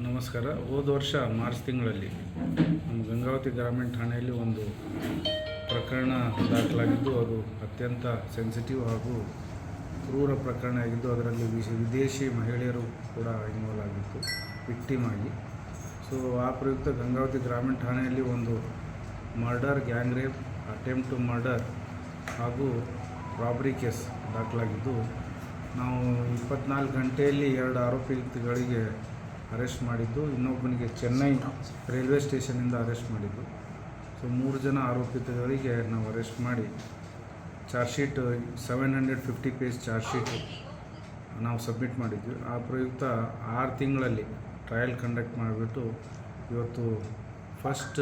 ನಮಸ್ಕಾರ. ಹೋದ ವರ್ಷ ಮಾರ್ಚ್ ತಿಂಗಳಲ್ಲಿ ನಮ್ಮ ಗಂಗಾವತಿ ಗ್ರಾಮೀಣ ಠಾಣೆಯಲ್ಲಿ ಒಂದು ಪ್ರಕರಣ ದಾಖಲಾಗಿದ್ದು, ಅದು ಅತ್ಯಂತ ಸೆನ್ಸಿಟಿವ್ ಹಾಗೂ ಕ್ರೂರ ಪ್ರಕರಣ ಆಗಿದ್ದು, ಅದರಲ್ಲಿ ವಿದೇಶಿ ಮಹಿಳೆಯರು ಕೂಡ ಇನ್ವಾಲ್ವ್ ಆಗಿತ್ತು ವಿಕ್ಟಿಮ್ ಆಗಿ. ಸೊ ಆ ಪ್ರಯುಕ್ತ ಗಂಗಾವತಿ ಗ್ರಾಮೀಣ ಠಾಣೆಯಲ್ಲಿ ಒಂದು murder, gang rape, attempt to murder ಹಾಗೂ ರಾಬರಿ ಕೇಸ್ ದಾಖಲಾಗಿದ್ದು, ನಾವು 24 ಗಂಟೆಯಲ್ಲಿ 2 ಆರೋಪಿಗಳಿಗೆ ಅರೆಸ್ಟ್ ಮಾಡಿದ್ದು, ಇನ್ನೊಬ್ಬನಿಗೆ ಚೆನ್ನೈ ರೈಲ್ವೆ ಸ್ಟೇಷನಿಂದ ಅರೆಸ್ಟ್ ಮಾಡಿದ್ದು. ಸೊ 3 ಜನ ಆರೋಪಿತಗಳಿಗೆ ನಾವು ಅರೆಸ್ಟ್ ಮಾಡಿ charge sheet 750 page charge sheet ನಾವು ಸಬ್ಮಿಟ್ ಮಾಡಿದ್ವಿ. ಆ ಪ್ರಯುಕ್ತ 6 ತಿಂಗಳಲ್ಲಿ ಟ್ರಯಲ್ ಕಂಡಕ್ಟ್ ಮಾಡಿಬಿಟ್ಟು ಇವತ್ತು first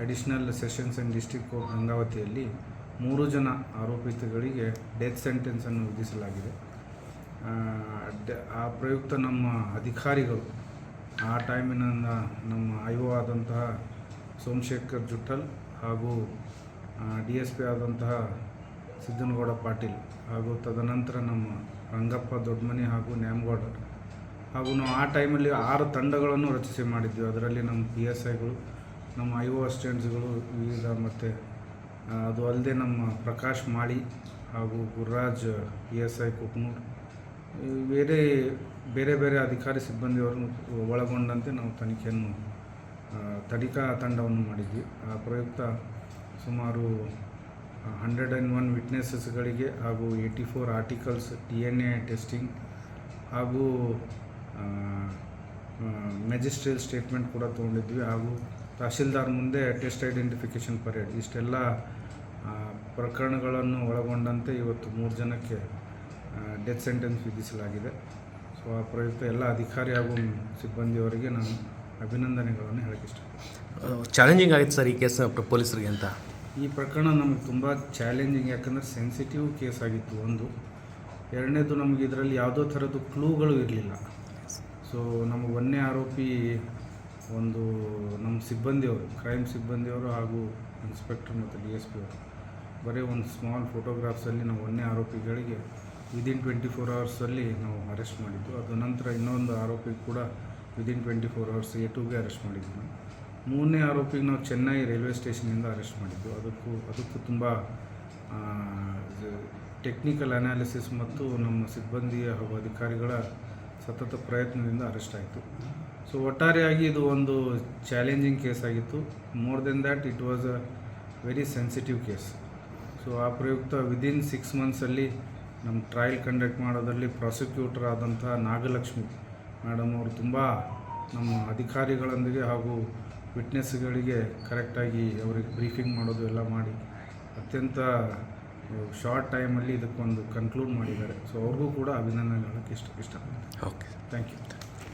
additional sessions and district court ಗಂಗಾವತಿಯಲ್ಲಿ 3 ಜನ ಆರೋಪಿತಗಳಿಗೆ ಡೆತ್ ಸೆಂಟೆನ್ಸನ್ನು ವಿಧಿಸಲಾಗಿದೆ. ಆ ಪ್ರಯುಕ್ತ ನಮ್ಮ ಅಧಿಕಾರಿಗಳು ಆ ಟೈಮಿನಿಂದ ನಮ್ಮ IO ಆದಂತಹ ಸೋಮಶೇಖರ್ ಜುಟ್ಟಲ್ ಹಾಗೂ DSP ಆದಂತಹ ಸಿದ್ದನಗೌಡ ಪಾಟೀಲ್ ಹಾಗೂ ತದನಂತರ ನಮ್ಮ ರಂಗಪ್ಪ ದೊಡ್ಡಮನಿ ಹಾಗೂ ನ್ಯಾಮಗೌಡರ್ ಹಾಗೂ ನಾವು ಆ ಟೈಮಲ್ಲಿ 6 ತಂಡಗಳನ್ನು ರಚಿಸಿ ಮಾಡಿದ್ವಿ. ಅದರಲ್ಲಿ ನಮ್ಮ PSIಗಳು, ನಮ್ಮ IO ಅಸಿಸ್ಟೆಂಟ್ಸ್ಗಳು ವಿವಿಧ, ಮತ್ತು ಅದು ಅಲ್ಲದೆ ನಮ್ಮ ಪ್ರಕಾಶ್ ಮಾಳಿ ಹಾಗೂ ಗುರುರಾಜ್ PSI ಕುಕ್ನೂರ್, ಬೇರೆ ಬೇರೆ ಅಧಿಕಾರಿ ಸಿಬ್ಬಂದಿಯವರನ್ನು ಒಳಗೊಂಡಂತೆ ನಾವು ತನಿಖಾ ತಂಡವನ್ನು ಮಾಡಿದ್ವಿ. ಆ ಪ್ರಯುಕ್ತ ಸುಮಾರು 101 ವಿಟ್ನೆಸಸ್ಗಳಿಗೆ ಹಾಗೂ 84 ಆರ್ಟಿಕಲ್ಸ್ DNA ಟೆಸ್ಟಿಂಗ್ ಹಾಗೂ ಮ್ಯಾಜಿಸ್ಟ್ರೇಟ್ ಸ್ಟೇಟ್ಮೆಂಟ್ ಕೂಡ ತೊಗೊಂಡಿದ್ವಿ. ಹಾಗೂ ತಹಶೀಲ್ದಾರ್ ಮುಂದೆ ಟೆಸ್ಟ್ ಐಡೆಂಟಿಫಿಕೇಷನ್ ಪರೇಡ್, ಇಷ್ಟೆಲ್ಲ ಪ್ರಕರಣಗಳನ್ನು ಒಳಗೊಂಡಂತೆ ಇವತ್ತು 3 ಜನಕ್ಕೆ ಡೆತ್ ಸೆಂಟೆನ್ಸ್ ವಿಧಿಸಲಾಗಿದೆ. ಸೊ ಆ ಪ್ರಯುಕ್ತ ಎಲ್ಲ ಅಧಿಕಾರಿ ಹಾಗೂ ಸಿಬ್ಬಂದಿಯವರಿಗೆ ನಾನು ಅಭಿನಂದನೆಗಳನ್ನು ಹೇಳಕ್ಕೆ ಇಷ್ಟಪಡ್ತೀನಿ. ಚಾಲೆಂಜಿಂಗ್ ಆಗಿತ್ತು ಸರ್ ಈ ಕೇಸ್ ಪೊಲೀಸರಿಗೆ ಅಂತ? ಈ ಪ್ರಕರಣ ನಮಗೆ ತುಂಬ ಚಾಲೆಂಜಿಂಗ್, ಯಾಕಂದರೆ ಸೆನ್ಸಿಟಿವ್ ಕೇಸ್ ಆಗಿತ್ತು ಒಂದು. ಎರಡನೇದು, ನಮಗೆ ಇದರಲ್ಲಿ ಯಾವುದೋ ಥರದ್ದು ಕ್ಲೂಗಳು ಇರಲಿಲ್ಲ. ಸೊ ನಮಗೆ ಒಂದೇ ಆರೋಪಿ ಒಂದು ನಮ್ಮ ಸಿಬ್ಬಂದಿಯವರು, ಕ್ರೈಮ್ ಸಿಬ್ಬಂದಿಯವರು ಹಾಗೂ ಇನ್ಸ್ಪೆಕ್ಟರ್ ಮತ್ತು DSP ಅವರು ಬರೀ ಒಂದು ಸ್ಮಾಲ್ ಫೋಟೋಗ್ರಾಫ್ಸಲ್ಲಿ ನಾವು ಒಂದೇ ಆರೋಪಿಗಳಿಗೆ ವಿದಿನ್ 24 ಅವರ್ಸಲ್ಲಿ ನಾವು ಅರೆಸ್ಟ್ ಮಾಡಿದ್ದು. ಅದು ನಂತರ ಇನ್ನೊಂದು ಆರೋಪಿ ಕೂಡ ವಿದಿನ್ 24 ಅವರ್ಸ್ A2ಗೆ ಅರೆಸ್ಟ್ ಮಾಡಿದ್ದು. ನಾವು 3ನೇ ಆರೋಪಿಗೆ ನಾವು ಚೆನ್ನೈ ರೈಲ್ವೆ ಸ್ಟೇಷನಿಂದ ಅರೆಸ್ಟ್ ಮಾಡಿದ್ದು. ಅದಕ್ಕೂ ತುಂಬ ಟೆಕ್ನಿಕಲ್ ಅನಾಲಿಸಿಸ್ ಮತ್ತು ನಮ್ಮ ಸಿಬ್ಬಂದಿಯ ಹಾಗೂ ಅಧಿಕಾರಿಗಳ ಸತತ ಪ್ರಯತ್ನದಿಂದ ಅರೆಸ್ಟ್ ಆಯಿತು. ಸೊ ಒಟ್ಟಾರೆಯಾಗಿ ಇದು ಒಂದು ಚಾಲೆಂಜಿಂಗ್ ಕೇಸ್ ಆಗಿತ್ತು. More than that it was a very sensitive case. So ಆ ಪ್ರಯುಕ್ತ ವಿದಿನ್ 6 ಮಂತ್ಸಲ್ಲಿ ನಮ್ಮ ಟ್ರಯಲ್ ಕಂಡಕ್ಟ್ ಮಾಡೋದರಲ್ಲಿ ಪ್ರಾಸಿಕ್ಯೂಟರ್ ಆದಂತಹ ನಾಗಲಕ್ಷ್ಮಿ ಮೇಡಮ್ ಅವರು ತುಂಬ ನಮ್ಮ ಅಧಿಕಾರಿಗಳೊಂದಿಗೆ ಹಾಗೂ ವಿಟ್ನೆಸ್ಗಳಿಗೆ ಕರೆಕ್ಟಾಗಿ ಅವರಿಗೆ ಬ್ರೀಫಿಂಗ್ ಮಾಡೋದು ಎಲ್ಲ ಮಾಡಿ ಅತ್ಯಂತ ಶಾರ್ಟ್ ಟೈಮಲ್ಲಿ ಇದಕ್ಕೊಂದು ಕನ್ಕ್ಲೂಡ್ ಮಾಡಿದ್ದಾರೆ. ಸೊ ಅವ್ರಿಗೂ ಕೂಡ ಅಭಿನಂದನೆ ಹೇಳೋಕ್ಕೆ ಇಷ್ಟಪಡ್ತೀನಿ. Okay, thank you.